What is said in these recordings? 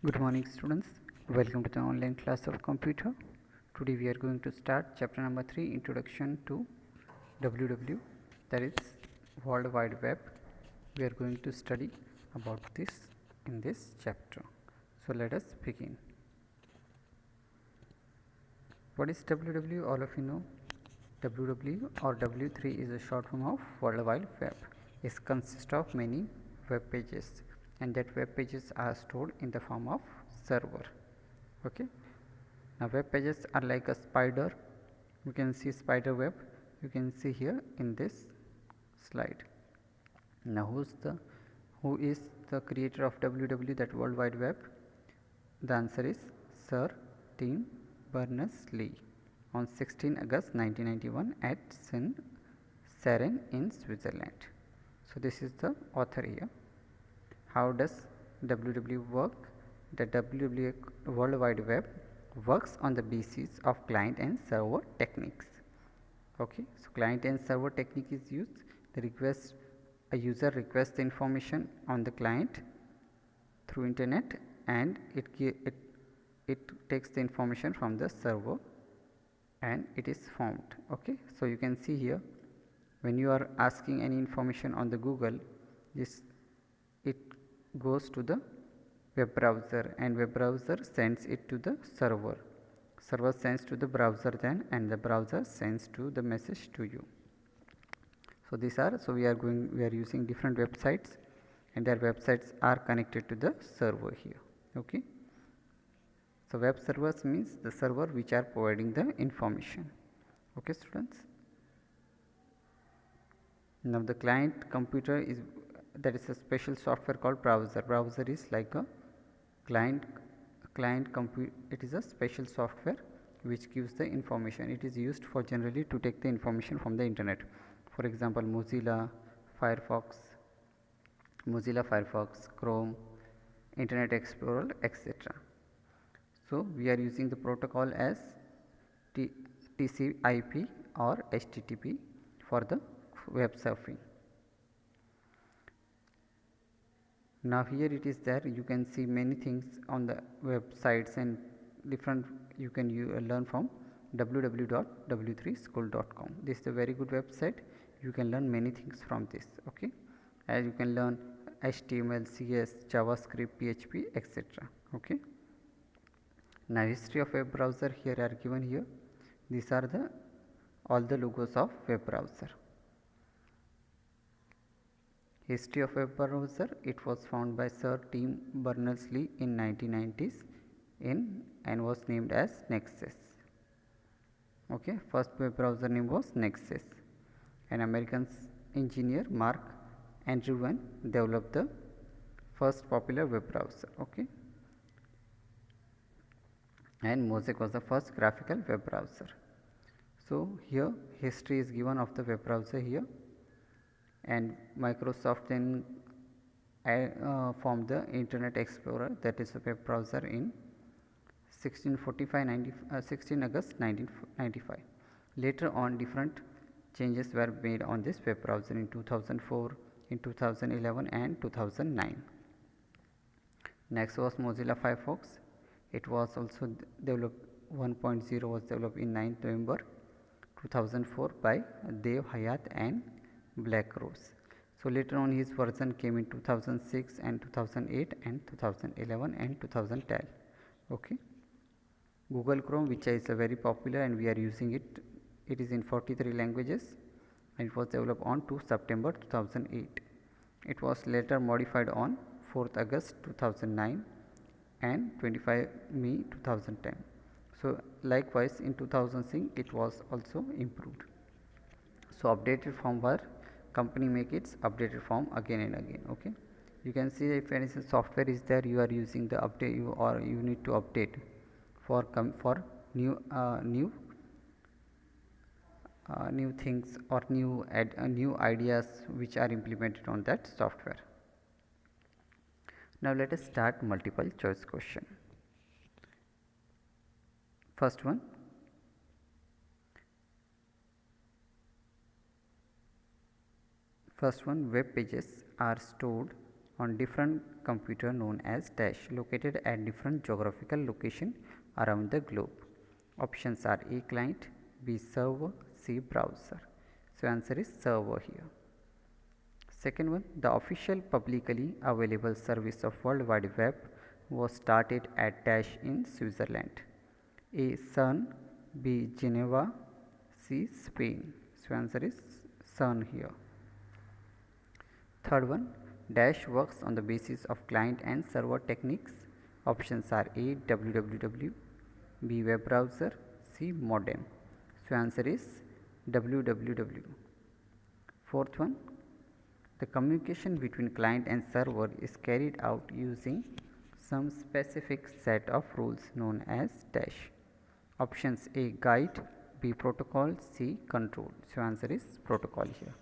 Good morning students, welcome to the online class of computer. Today we are going to start chapter number 3, introduction to WW, that is World Wide Web. We are going to study about this in this chapter. So let us begin. What is WW? All of you know WW or W3 is a short form of World Wide Web. It consists of many web pages, and that web pages are stored in the form of server. Okay, now web pages are like a spider. You can see spider web, you can see here in this slide. Now who is the creator of WW, that World Wide Web? The answer is Sir Tim Berners-Lee on 16 August 1991 at Seren in Switzerland. So this is the author here. How does WW work? The WW World Wide Web works on the basis of client and server techniques. Okay, so client and server technique is used. The request, a user requests the information on the client through internet, and it takes the information from the server and it is formed. Okay, so you can see here when you are asking any information on the Google, it goes to the web browser, and web browser sends it to the server. Server sends to the browser then, and the browser sends to the message to you. So these are, so we are using different websites, and their websites are connected to the server here. Okay, so web servers means the server which are providing the information. Okay students, now the client computer is, that is a special software called browser. Browser is like a client computer. It is a special software which gives the information. It is used for generally to take the information from the internet. For example, Firefox, Chrome, Internet Explorer, etc. So we are using the protocol as TCP or HTTP for the web surfing. Now here it is there, you can see many things on the websites and different, you can learn from www.w3school.com. This is a very good website, you can learn many things from this. Okay, as you can learn HTML, CS, JavaScript, PHP, etc. Okay, now history of web browser here are given here. These are the all the logos of web browser. History of web browser, it was found by Sir Tim Berners-Lee in 1990s and was named as Nexus. Okay, first web browser name was Nexus. An American engineer, Mark Andreessen, developed the first popular web browser. Okay, and Mosaic was the first graphical web browser. So here history is given of the web browser here, and Microsoft then formed the Internet Explorer, that is a web browser, in 16 August 1995. Later on, different changes were made on this web browser in 2004, in 2011 and 2009. Next was Mozilla Firefox. It was also developed, 1.0 was developed in 9th November 2004 by Dave Hyatt and Black Rose. So later on his version came in 2006 and 2008 and 2011 and 2010. Okay, Google Chrome, which is a very popular and we are using it. It is in 43 languages and it was developed on 2 September 2008. It was later modified on 4th August 2009 and 25 May 2010. So likewise in 2006 it was also improved. So updated firmware, company make its updated form again and again. Okay, you can see if any software is there, you are using the update, you need to update for new things or new ideas which are implemented on that software. Now let us start multiple choice question. First one, web pages are stored on different computer known as dash located at different geographical location around the globe. Options are A client, B server, C browser. So answer is server here. Second one, the official publicly available service of World Wide Web was started at dash in Switzerland. A CERN, B Geneva, C Spain. So answer is CERN here. Third one, dash works on the basis of client and server techniques. Options are A www, B web browser, C modem. So answer is www. Fourth one, the communication between client and server is carried out using some specific set of rules known as dash. Options A guide, B protocol, C control. So answer is protocol here.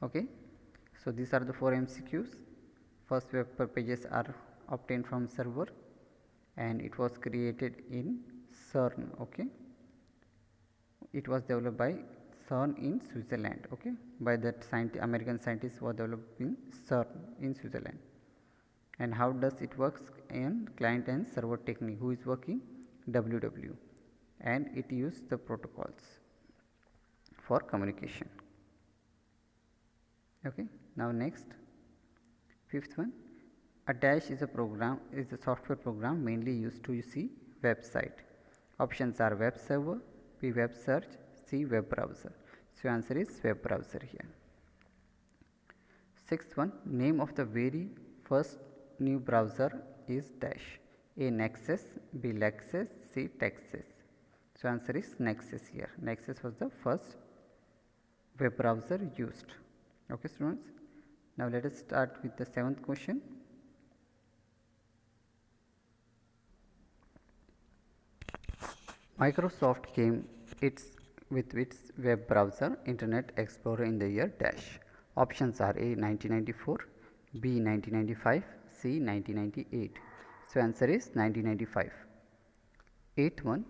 Okay, so these are the 4 MCQs. First, web pages are obtained from server and it was created in CERN. Okay, it was developed by CERN in Switzerland. Okay, by that American scientists were developing CERN in Switzerland. And how does it works in client and server technique? Who is working? WW, and it used the protocols for communication. Okay, now next, fifth one, a dash is a program, is a software program mainly used to see website. Options are web server, B web search, C web browser. So answer is web browser here. Sixth one, name of the very first new browser is dash. A Nexus, B Lexus, C Texas. So answer is Nexus here. Nexus was the first web browser used. Okay students, now let us start with the 7th question. Microsoft came with its web browser Internet Explorer in the year dash. Options are A 1994, B 1995, C 1998. So answer is 1995. 8th one,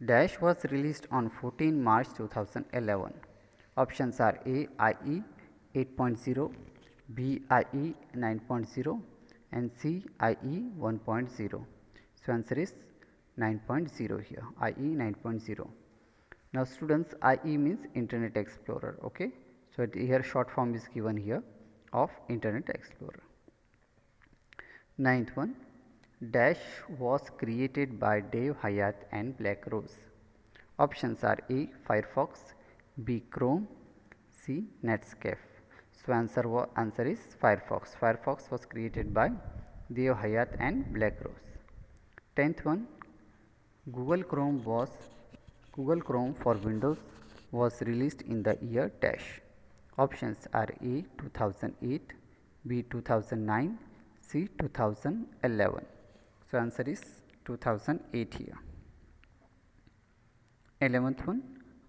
dash was released on 14 March 2011. Options are A IE 8.0, B IE 9.0 and C IE 1.0. So answer is 9.0 here, IE 9.0. Now students, IE means Internet Explorer. Okay, so here short form is given here of Internet Explorer. 9th one, dash was created by Dave Hyatt and Black Rose. Options are A Firefox, B Chrome, C Netscape. So answer is Firefox. Firefox was created by Dave Hyatt and Black Rose. 10th one, Google Chrome for Windows was released in the year dash. Options are A 2008, B 2009, C 2011. So answer is 2008 here. 11th one,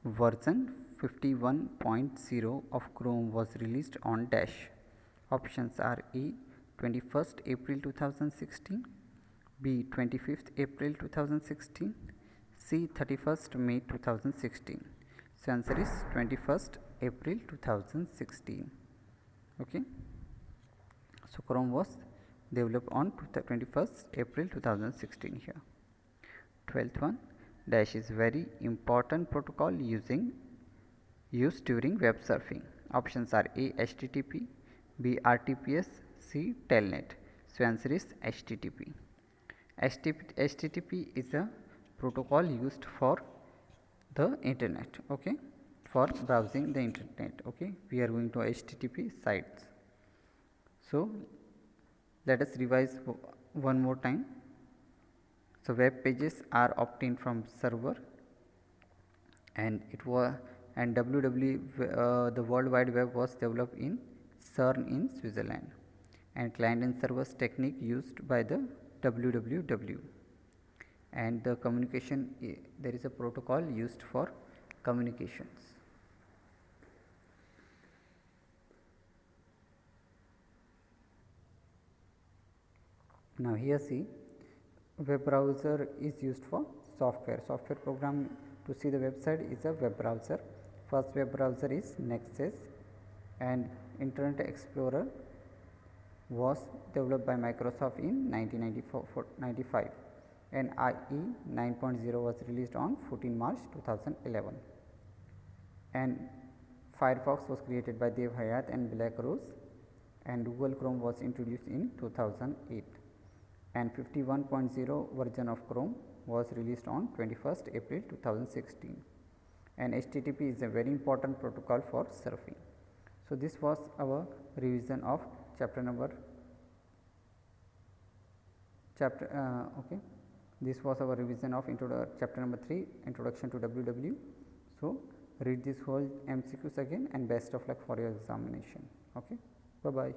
version 51.0 of Chrome was released on dash. Options are A 21st April 2016, B 25th April 2016, C 31st May 2016. So answer is 21st April 2016. Okay, so Chrome was developed on 21st April 2016 here. 12th one, dash is very important protocol used during web surfing. Options are A HTTP, B RTPS, C Telnet. So answer is HTTP. HTTP is a protocol used for the internet. Okay, for browsing the internet. Okay, we are going to HTTP sites. So let us revise one more time. So web pages are obtained from server, and the World Wide Web was developed in CERN in Switzerland, and client and servers technique used by the WWW, and the communication, there is a protocol used for communications. Now here see, web browser is used for software program to see the website is a web browser. First web browser is Nexus, and Internet Explorer was developed by Microsoft in 1995 and IE 9.0 was released on 14 March 2011 and Firefox was created by Dev Hayat and Black Rose and Google Chrome was introduced in 2008 and 51.0 version of Chrome was released on 21st April 2016 and HTTP is a very important protocol for surfing. So, this was our revision of this was our revision of chapter number 3, introduction to WW. So, read this whole MCQs again and best of luck for your examination. Okay, bye bye.